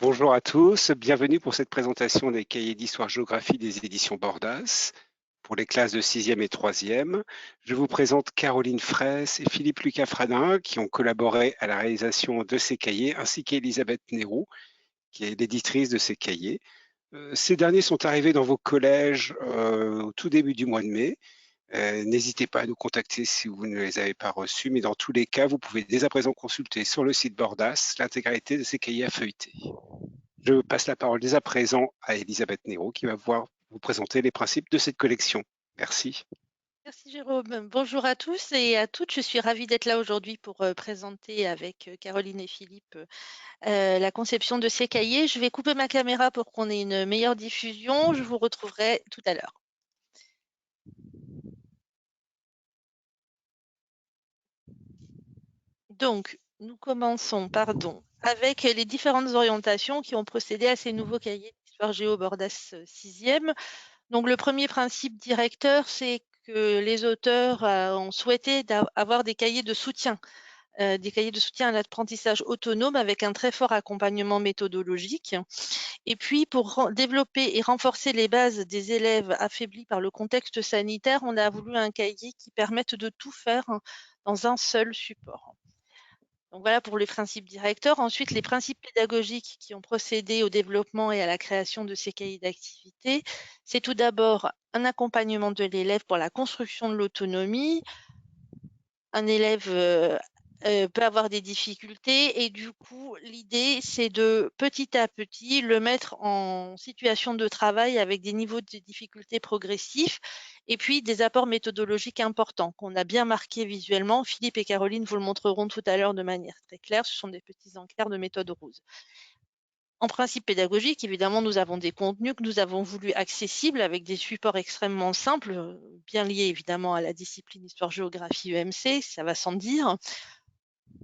Bonjour à tous, bienvenue pour cette présentation des cahiers d'histoire-géographie des éditions Bordas pour les classes de 6e et 3e. Je vous présente Caroline Fraisse et Philippe Lucas Fradin qui ont collaboré à la réalisation de ces cahiers, ainsi qu'Elisabeth Nérou, qui est l'éditrice de ces cahiers. Ces derniers sont arrivés dans vos collèges au tout début du mois de mai. N'hésitez pas à nous contacter si vous ne les avez pas reçus, mais dans tous les cas, vous pouvez dès à présent consulter sur le site Bordas l'intégralité de ces cahiers à feuilleter. Je passe la parole dès à présent à Elisabeth Nérou qui va vous présenter les principes de cette collection. Merci. Merci Jérôme. Bonjour à tous et à toutes. Je suis ravie d'être là aujourd'hui pour présenter avec Caroline et Philippe la conception de ces cahiers. Je vais couper ma caméra pour qu'on ait une meilleure diffusion. Je vous retrouverai tout à l'heure. Donc, nous commençons, avec les différentes orientations qui ont procédé à ces nouveaux cahiers d'histoire géo Bordas 6e. Donc, le premier principe directeur, c'est que les auteurs ont souhaité avoir des cahiers de soutien. Des cahiers de soutien à l'apprentissage autonome avec un très fort accompagnement méthodologique. Et puis, pour développer et renforcer les bases des élèves affaiblis par le contexte sanitaire, on a voulu un cahier qui permette de tout faire dans un seul support. Donc voilà pour les principes directeurs. Ensuite, les principes pédagogiques qui ont procédé au développement et à la création de ces cahiers d'activité, c'est tout d'abord un accompagnement de l'élève pour la construction de l'autonomie. Un élève peut avoir des difficultés et du coup, l'idée, c'est de petit à petit le mettre en situation de travail avec des niveaux de difficulté progressifs et puis des apports méthodologiques importants qu'on a bien marqués visuellement. Philippe et Caroline vous le montreront tout à l'heure de manière très claire. Ce sont des petits encarts de méthode rose. En principe pédagogique, évidemment, nous avons des contenus que nous avons voulu accessibles avec des supports extrêmement simples, bien liés évidemment à la discipline histoire-géographie EMC, ça va sans dire.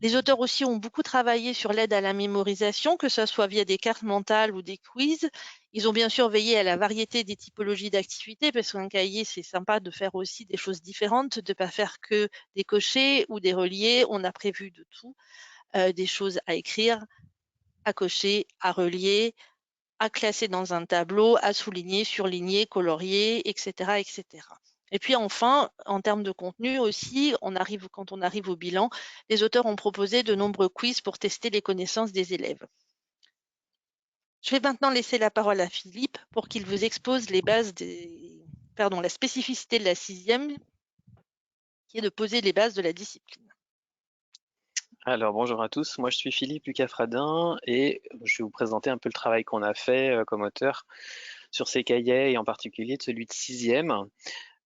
Les auteurs aussi ont beaucoup travaillé sur l'aide à la mémorisation, que ce soit via des cartes mentales ou des quiz. Ils ont bien sûr veillé à la variété des typologies d'activités, parce qu'un cahier, c'est sympa de faire aussi des choses différentes, de ne pas faire que des cochers ou des reliés. On a prévu de tout, des choses à écrire, à cocher, à relier, à classer dans un tableau, à souligner, surligner, colorier, etc., etc. Et puis enfin, en termes de contenu aussi, quand on arrive au bilan, les auteurs ont proposé de nombreux quiz pour tester les connaissances des élèves. Je vais maintenant laisser la parole à Philippe pour qu'il vous expose la spécificité de la 6e, qui est de poser les bases de la discipline. Alors bonjour à tous, moi je suis Philippe Lucas Fradin et je vais vous présenter un peu le travail qu'on a fait comme auteur sur ces cahiers et en particulier de celui de 6e.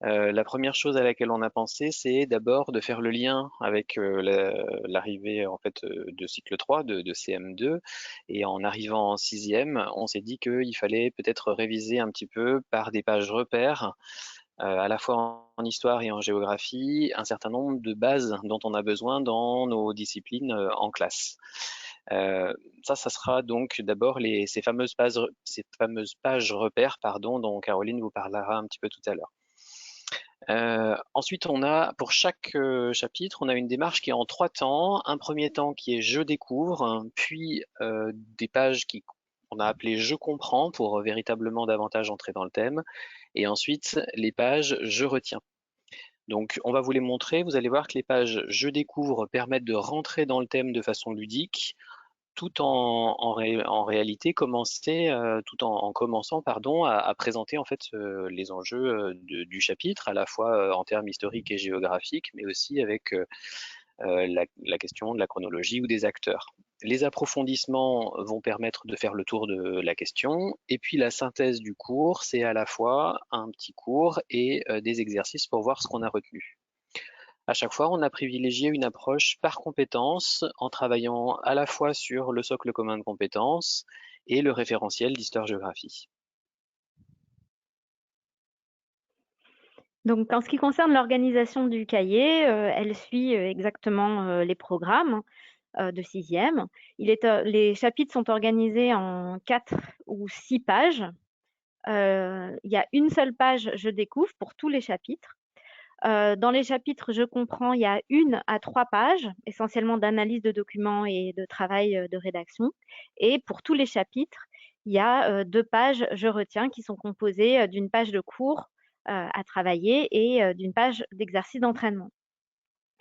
La première chose à laquelle on a pensé, c'est d'abord de faire le lien avec l'arrivée en fait de cycle 3 de CM2 et en arrivant en 6e, on s'est dit qu'il fallait peut-être réviser un petit peu par des pages repères à la fois en histoire et en géographie, un certain nombre de bases dont on a besoin dans nos disciplines en classe. Ça sera donc d'abord ces fameuses pages repères dont Caroline vous parlera un petit peu tout à l'heure. Ensuite, on a pour chaque chapitre, on a une démarche qui est en 3 temps. Un premier temps qui est je découvre, puis des pages qu'on a appelées je comprends pour véritablement davantage entrer dans le thème, et ensuite les pages je retiens. Donc on va vous les montrer, vous allez voir que les pages je découvre permettent de rentrer dans le thème de façon ludique, tout en réalité tout en commençant à présenter en fait les enjeux du chapitre, à la fois en termes historiques et géographiques, mais aussi avec la question de la chronologie ou des acteurs. Les approfondissements vont permettre de faire le tour de la question, et puis la synthèse du cours, c'est à la fois un petit cours et des exercices pour voir ce qu'on a retenu. À chaque fois, on a privilégié une approche par compétence en travaillant à la fois sur le socle commun de compétences et le référentiel d'histoire-géographie. Donc, en ce qui concerne l'organisation du cahier, elle suit exactement les programmes de 6e. Les chapitres sont organisés en 4 ou 6 pages. Il y a une seule page « Je découvre » pour tous les chapitres. Dans les chapitres Je comprends, il y a 1 à 3 pages, essentiellement d'analyse de documents et de travail de rédaction. Et pour tous les chapitres, il y a 2 pages Je retiens qui sont composées d'une page de cours à travailler et d'une page d'exercice d'entraînement.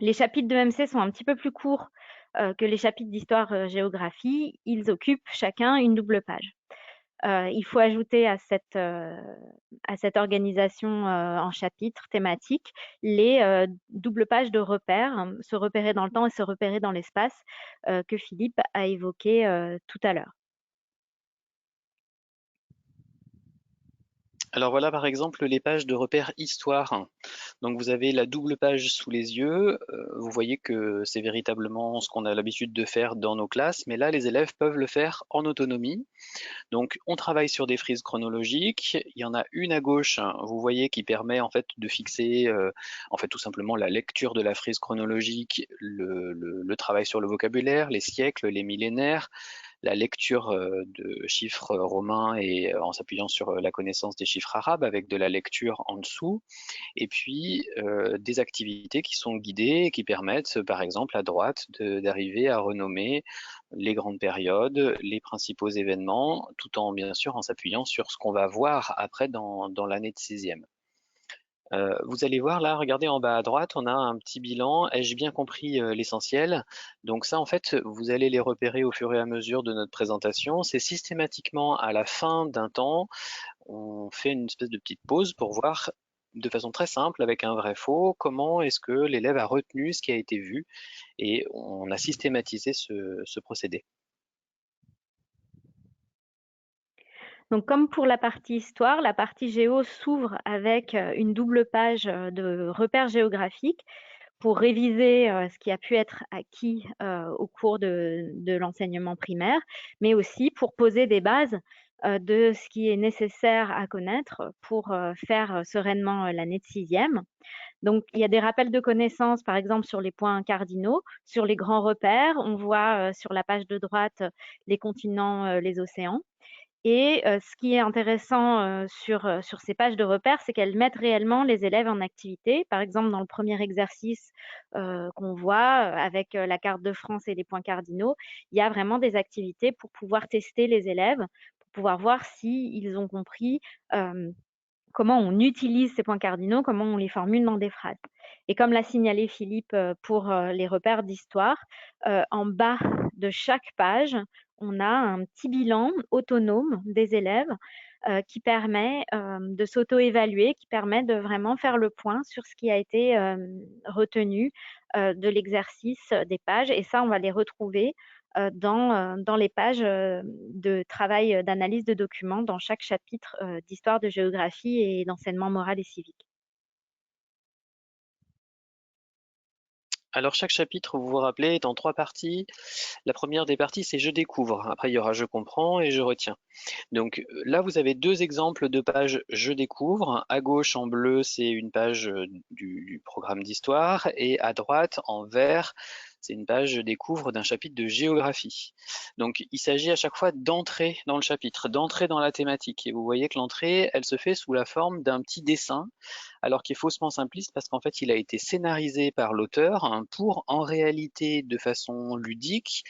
Les chapitres de MC sont un petit peu plus courts que les chapitres d'histoire-géographie. Ils occupent chacun une double page. Il faut ajouter à cette organisation en chapitres thématiques les doubles pages de repères, se repérer dans le temps et se repérer dans l'espace, que Philippe a évoqué tout à l'heure. Alors voilà par exemple les pages de repères histoire. Donc vous avez la double page sous les yeux, vous voyez que c'est véritablement ce qu'on a l'habitude de faire dans nos classes, mais là les élèves peuvent le faire en autonomie. Donc on travaille sur des frises chronologiques, il y en a une à gauche, vous voyez, qui permet en fait de fixer en fait tout simplement la lecture de la frise chronologique, le travail sur le vocabulaire, les siècles, les millénaires, la lecture de chiffres romains et en s'appuyant sur la connaissance des chiffres arabes avec de la lecture en dessous, et puis des activités qui sont guidées et qui permettent par exemple à droite d'arriver à renommer les grandes périodes, les principaux événements, tout en bien sûr en s'appuyant sur ce qu'on va voir après dans l'année de 6e. Vous allez voir là, regardez en bas à droite, on a un petit bilan. Ai-je bien compris l'essentiel? Donc ça, en fait, vous allez les repérer au fur et à mesure de notre présentation. C'est systématiquement à la fin d'un temps, on fait une espèce de petite pause pour voir de façon très simple, avec un vrai-faux, comment est-ce que l'élève a retenu ce qui a été vu, et on a systématisé ce procédé. Donc, comme pour la partie histoire, la partie géo s'ouvre avec une double page de repères géographiques pour réviser ce qui a pu être acquis au cours de l'enseignement primaire, mais aussi pour poser des bases de ce qui est nécessaire à connaître pour faire sereinement l'année de 6e. Donc, il y a des rappels de connaissances, par exemple, sur les points cardinaux, sur les grands repères. On voit sur la page de droite les continents, les océans. Et ce qui est intéressant sur ces pages de repères, c'est qu'elles mettent réellement les élèves en activité. Par exemple, dans le premier exercice qu'on voit avec la carte de France et les points cardinaux, il y a vraiment des activités pour pouvoir tester les élèves, pour pouvoir voir s'ils ont compris comment on utilise ces points cardinaux, comment on les formule dans des phrases. Et comme l'a signalé Philippe pour les repères d'histoire, en bas de chaque page, on a un petit bilan autonome des élèves qui permet de s'auto-évaluer, qui permet de vraiment faire le point sur ce qui a été retenu de l'exercice des pages. Et ça, on va les retrouver dans les pages de travail d'analyse de documents dans chaque chapitre d'histoire, de géographie et d'enseignement moral et civique. Alors chaque chapitre, vous vous rappelez, est en 3 parties. La première des parties, c'est Je découvre. Après, il y aura Je comprends et Je retiens. Donc là, vous avez 2 exemples de pages Je découvre. À gauche, en bleu, c'est une page du programme d'histoire, et à droite, en vert, c'est une page Je découvre d'un chapitre de géographie. Donc il s'agit à chaque fois d'entrer dans le chapitre, d'entrer dans la thématique. Et vous voyez que l'entrée, elle se fait sous la forme d'un petit dessin, alors qui est faussement simpliste parce qu'en fait il a été scénarisé par l'auteur pour en réalité, de façon ludique,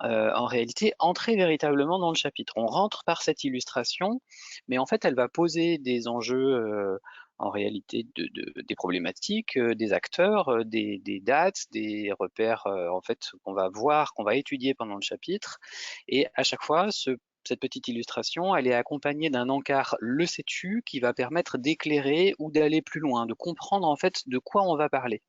en réalité entrer véritablement dans le chapitre. On rentre par cette illustration, mais en fait elle va poser des enjeux en réalité des problématiques, des acteurs, des dates, des repères en fait qu'on va voir, qu'on va étudier pendant le chapitre, et à chaque fois cette petite illustration, elle est accompagnée d'un encart le sais-tu qui va permettre d'éclairer ou d'aller plus loin, de comprendre en fait de quoi on va parler.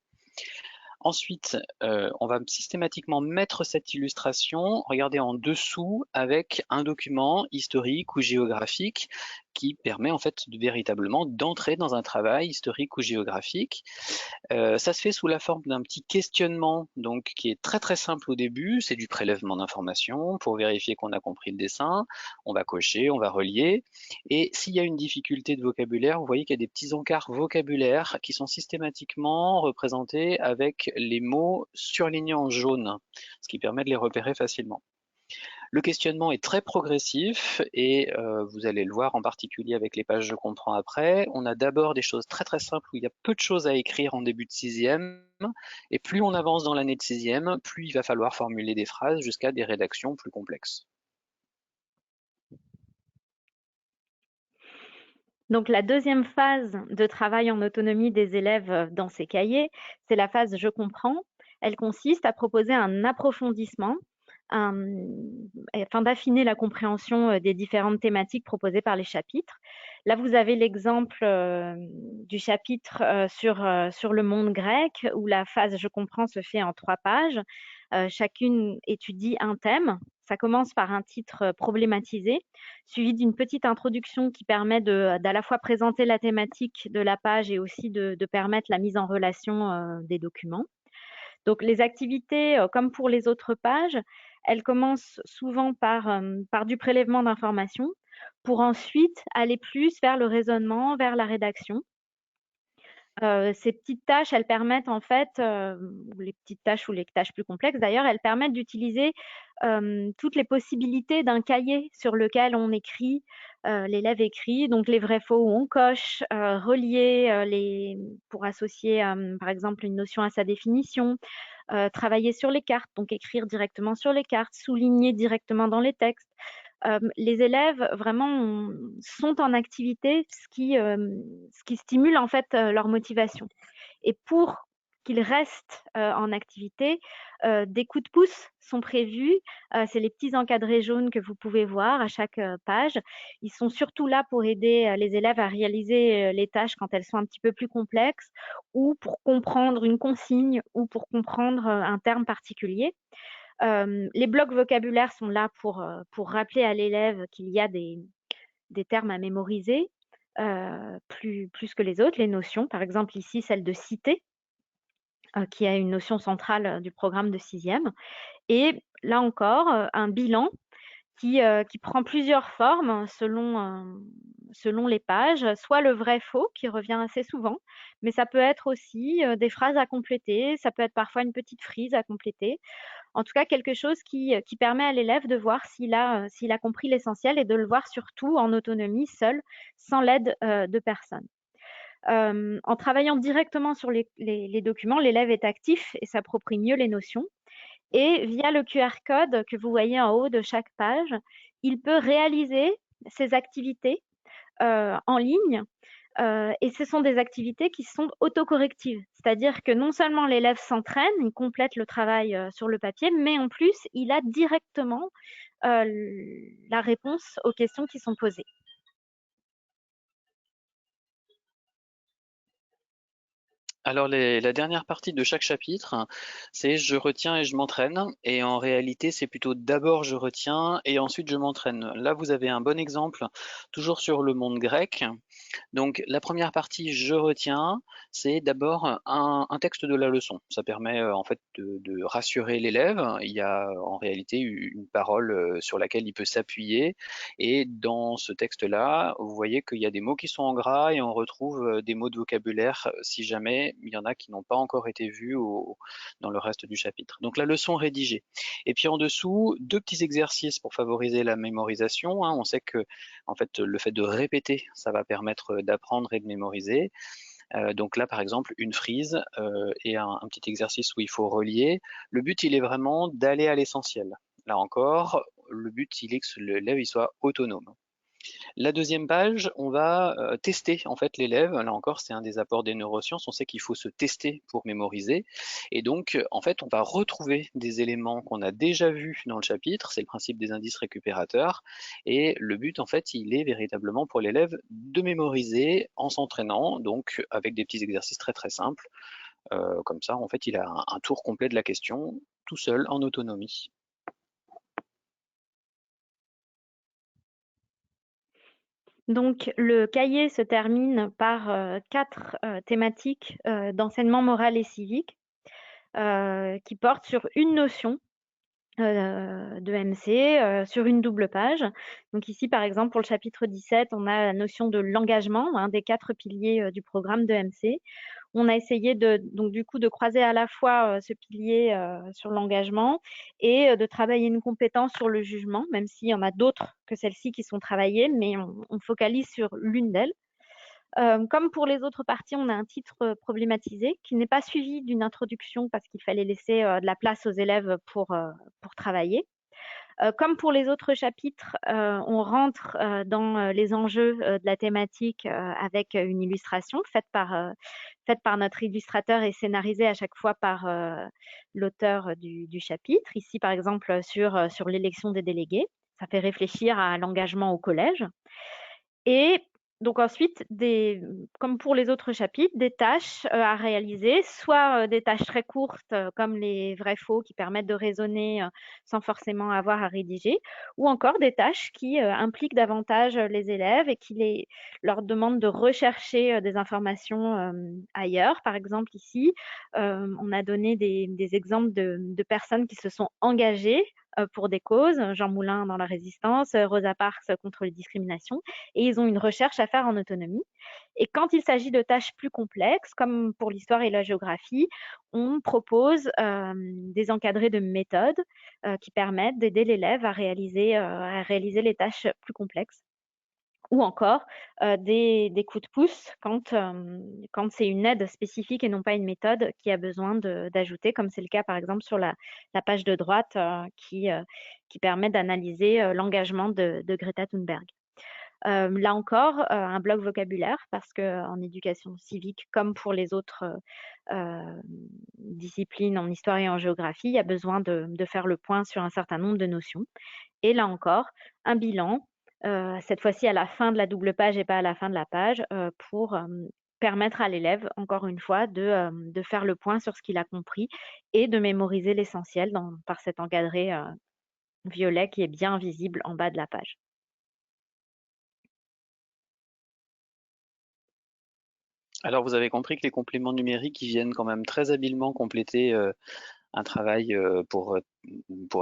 Ensuite, on va systématiquement mettre cette illustration, regardez en dessous, avec un document historique ou géographique qui permet en fait véritablement d'entrer dans un travail historique ou géographique. Ça se fait sous la forme d'un petit questionnement, donc qui est très très simple au début. C'est du prélèvement d'informations pour vérifier qu'on a compris le dessin. On va cocher, on va relier. Et s'il y a une difficulté de vocabulaire, vous voyez qu'il y a des petits encarts vocabulaires qui sont systématiquement représentés avec les mots surlignés en jaune, ce qui permet de les repérer facilement. Le questionnement est très progressif et vous allez le voir en particulier avec les pages Je comprends après. On a d'abord des choses très très simples où il y a peu de choses à écrire en début de sixième, et plus on avance dans l'année de sixième, plus il va falloir formuler des phrases jusqu'à des rédactions plus complexes. Donc la deuxième phase de travail en autonomie des élèves dans ces cahiers, c'est la phase Je comprends. Elle consiste à proposer un approfondissement afin d'affiner la compréhension des différentes thématiques proposées par les chapitres. Là, vous avez l'exemple du chapitre sur le monde grec, où la phase Je comprends se fait en 3 pages. Chacune étudie un thème. Ça commence par un titre problématisé, suivi d'une petite introduction qui permet d'à la fois présenter la thématique de la page et aussi de permettre la mise en relation des documents. Donc les activités, comme pour les autres pages, elles commencent souvent par du prélèvement d'informations pour ensuite aller plus vers le raisonnement, vers la rédaction. Ces petites tâches, elles permettent en fait, les petites tâches ou les tâches plus complexes d'ailleurs, elles permettent d'utiliser toutes les possibilités d'un cahier sur lequel on écrit, l'élève écrit, donc les vrais faux où on coche, relier pour associer par exemple une notion à sa définition, travailler sur les cartes, donc écrire directement sur les cartes, souligner directement dans les textes. Les élèves vraiment sont en activité, ce qui stimule en fait leur motivation. Et pour qu'ils restent en activité, des coups de pouce sont prévus. C'est les petits encadrés jaunes que vous pouvez voir à chaque page. Ils sont surtout là pour aider les élèves à réaliser les tâches quand elles sont un petit peu plus complexes, ou pour comprendre une consigne, ou pour comprendre un terme particulier. Les blocs vocabulaires sont là pour rappeler à l'élève qu'il y a des termes à mémoriser, plus que les autres, les notions. Par exemple, ici, celle de citer, qui est une notion centrale du programme de sixième. Et là encore, un bilan qui prend plusieurs formes selon les pages, soit le vrai-faux qui revient assez souvent, mais ça peut être aussi des phrases à compléter, ça peut être parfois une petite frise à compléter. En tout cas, quelque chose qui permet à l'élève de voir s'il a compris l'essentiel et de le voir surtout en autonomie, seul, sans l'aide de personne. En travaillant directement sur les documents, l'élève est actif et s'approprie mieux les notions. Et via le QR code que vous voyez en haut de chaque page, il peut réaliser ses activités en ligne. Et ce sont des activités qui sont autocorrectives. C'est-à-dire que non seulement l'élève s'entraîne, il complète le travail sur le papier, mais en plus, il a directement la réponse aux questions qui sont posées. Alors la dernière partie de chaque chapitre, c'est je retiens et je m'entraîne. Et en réalité, c'est plutôt d'abord je retiens et ensuite je m'entraîne. Là, vous avez un bon exemple, toujours sur le monde grec. Donc la première partie, je retiens, c'est d'abord un texte de la leçon. Ça permet en fait de rassurer l'élève. Il y a en réalité une parole sur laquelle il peut s'appuyer. Et dans ce texte-là, vous voyez qu'il y a des mots qui sont en gras et on retrouve des mots de vocabulaire si jamais il y en a qui n'ont pas encore été vus dans le reste du chapitre. Donc la leçon rédigée. Et puis en dessous, 2 petits exercices pour favoriser la mémorisation. On sait que en fait, le fait de répéter, ça va permettre d'apprendre et de mémoriser. Donc là, par exemple, une frise et un petit exercice où il faut relier. Le but, il est vraiment d'aller à l'essentiel. Là encore, le but, il est que l'élève soit autonome. La deuxième page, on va tester en fait l'élève. Là encore, c'est un des apports des neurosciences. On sait qu'il faut se tester pour mémoriser. Et donc, en fait, on va retrouver des éléments qu'on a déjà vus dans le chapitre. C'est le principe des indices récupérateurs. Et le but, en fait, il est véritablement pour l'élève de mémoriser en s'entraînant, donc avec des petits exercices très très simples. Comme ça, en fait, il a un tour complet de la question, tout seul, en autonomie. Donc, le cahier se termine par 4 thématiques d'enseignement moral et civique qui portent sur une notion de MC sur une double page. Donc ici, par exemple, pour le chapitre 17, on a la notion de l'engagement, un des 4 piliers du programme de MC, On a essayé donc du coup de croiser à la fois ce pilier sur l'engagement et de travailler une compétence sur le jugement, même s'il y en a d'autres que celles-ci qui sont travaillées, mais on focalise sur l'une d'elles. Comme pour les autres parties, on a un titre problématisé qui n'est pas suivi d'une introduction parce qu'il fallait laisser de la place aux élèves pour travailler. Comme pour les autres chapitres, on rentre dans les enjeux de la thématique avec une illustration faite par notre illustrateur et scénarisée à chaque fois par l'auteur du chapitre. Ici, par exemple, sur l'élection des délégués. Ça fait réfléchir à l'engagement au collège. Et donc ensuite, comme pour les autres chapitres, des tâches à réaliser, soit des tâches très courtes comme les vrais-faux qui permettent de raisonner sans forcément avoir à rédiger, ou encore des tâches qui impliquent davantage les élèves et qui leur demandent de rechercher des informations ailleurs. Par exemple, ici, on a donné des exemples de personnes qui se sont engagées pour des causes, Jean Moulin dans la résistance, Rosa Parks contre les discriminations, et ils ont une recherche à faire en autonomie. Et quand il s'agit de tâches plus complexes, comme pour l'histoire et la géographie, on propose des encadrés de méthodes qui permettent d'aider l'élève à réaliser les tâches plus complexes. Ou encore des coups de pouce quand c'est une aide spécifique et non pas une méthode qui a besoin d'ajouter, comme c'est le cas par exemple sur la page de droite qui permet d'analyser l'engagement de Greta Thunberg. Là encore, un bloc vocabulaire parce qu'en éducation civique, comme pour les autres disciplines en histoire et en géographie, il y a besoin de faire le point sur un certain nombre de notions. Et là encore, un bilan, cette fois-ci à la fin de la double page et pas à la fin de la page, pour permettre à l'élève, encore une fois, de faire le point sur ce qu'il a compris et de mémoriser l'essentiel par cet encadré violet qui est bien visible en bas de la page. Alors vous avez compris que les compléments numériques, ils viennent quand même très habilement compléter un travail pour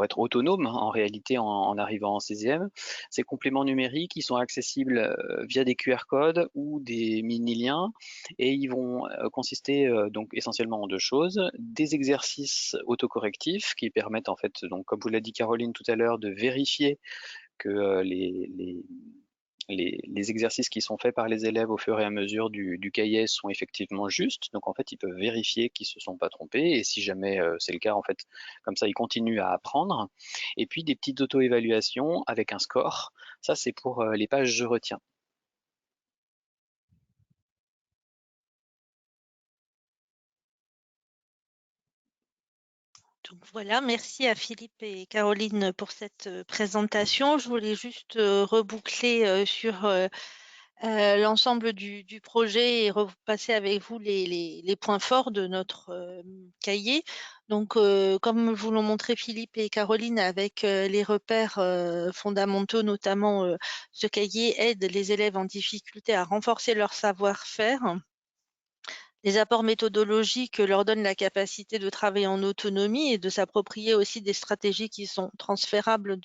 être autonome en réalité en arrivant en 6e. Ces compléments numériques, ils sont accessibles via des QR codes ou des mini-liens et ils vont consister donc essentiellement en deux choses. Des exercices autocorrectifs qui permettent en fait, donc comme vous l'a dit Caroline tout à l'heure, de vérifier que les exercices qui sont faits par les élèves au fur et à mesure du cahier sont effectivement justes. Donc en fait, ils peuvent vérifier qu'ils se sont pas trompés et si jamais c'est le cas, en fait, comme ça, ils continuent à apprendre. Et puis des petites auto-évaluations avec un score. Ça, c'est pour les pages je retiens. Donc voilà, merci à Philippe et Caroline pour cette présentation. Je voulais juste reboucler sur l'ensemble du projet et repasser avec vous les points forts de notre cahier. Donc, comme vous l'ont montré Philippe et Caroline, avec les repères fondamentaux, notamment ce cahier aide les élèves en difficulté à renforcer leur savoir-faire. Les apports méthodologiques leur donnent la capacité de travailler en autonomie et de s'approprier aussi des stratégies qui sont transférables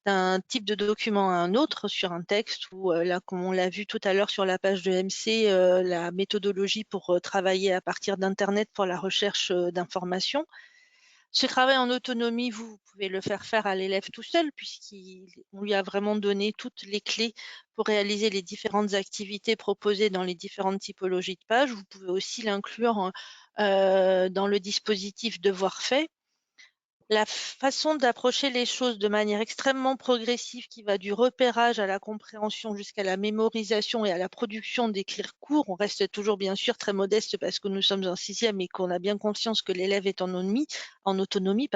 d'un type de document à un autre sur un texte ou là, comme on l'a vu tout à l'heure sur la page de MC, la méthodologie pour travailler à partir d'Internet pour la recherche d'informations. Ce travail en autonomie, vous pouvez le faire à l'élève tout seul puisqu'on lui a vraiment donné toutes les clés pour réaliser les différentes activités proposées dans les différentes typologies de pages. Vous pouvez aussi l'inclure dans le dispositif devoir fait. La façon d'approcher les choses de manière extrêmement progressive qui va du repérage à la compréhension jusqu'à la mémorisation et à la production d'écrire court, on reste toujours bien sûr très modeste parce que nous sommes en 6e et qu'on a bien conscience que l'élève est en autonomie.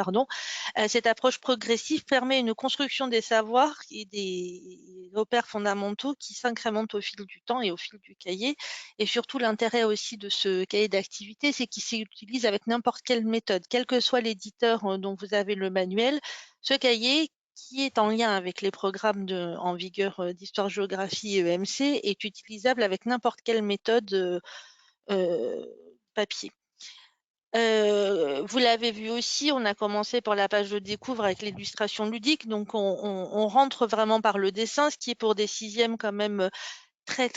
Cette approche progressive permet une construction des savoirs et des repères fondamentaux qui s'incrémentent au fil du temps et au fil du cahier. Et surtout, l'intérêt aussi de ce cahier d'activité, c'est qu'il s'utilise avec n'importe quelle méthode, quel que soit l'éditeur dont vous avez le manuel. Ce cahier, qui est en lien avec les programmes en vigueur d'histoire, géographie et EMC, est utilisable avec n'importe quelle méthode papier. Vous l'avez vu aussi, on a commencé par la page de découvre avec l'illustration ludique, donc on rentre vraiment par le dessin, ce qui est pour des 6e quand même très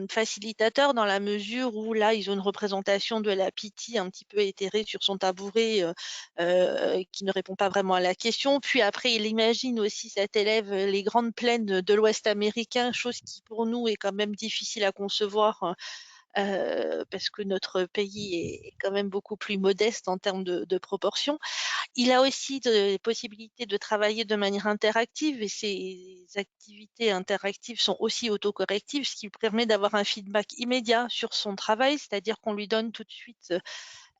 facilitateur dans la mesure où là, ils ont une représentation de la Pythie un petit peu éthérée sur son tabouret qui ne répond pas vraiment à la question. Puis après, il imagine aussi cet élève les grandes plaines de l'Ouest américain, chose qui pour nous est quand même difficile à concevoir parce que notre pays est quand même beaucoup plus modeste en termes de proportions. Il a aussi des possibilités de travailler de manière interactive et ces activités interactives sont aussi autocorrectives, ce qui permet d'avoir un feedback immédiat sur son travail, c'est-à-dire qu'on lui donne tout de suite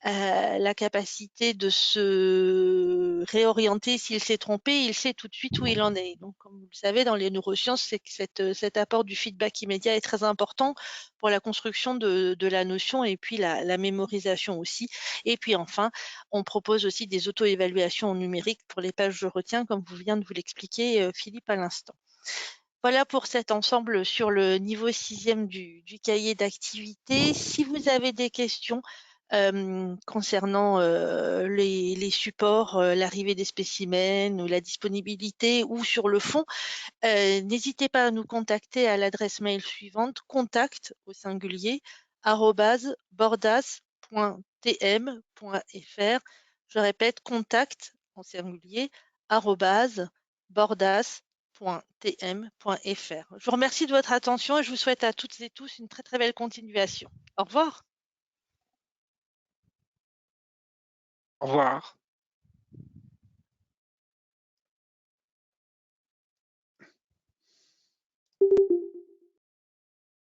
la capacité de se réorienter s'il s'est trompé, il sait tout de suite où il en est. Donc, comme vous le savez, dans les neurosciences, c'est que cet apport du feedback immédiat est très important pour la construction de la notion et puis la mémorisation aussi. Et puis enfin, on propose aussi des auto-évaluations numériques pour les pages de retien, comme vous vient de vous l'expliquer Philippe à l'instant. Voilà pour cet ensemble sur le niveau 6e du cahier d'activité. Si vous avez des questions concernant les supports, l'arrivée des spécimens ou la disponibilité ou sur le fond, n'hésitez pas à nous contacter à l'adresse mail suivante, contact au singulier @bordas.tm.fr. Je répète, contact au singulier @bordas.tm.fr. Je vous remercie de votre attention et je vous souhaite à toutes et tous une très belle continuation. Au revoir. Au revoir.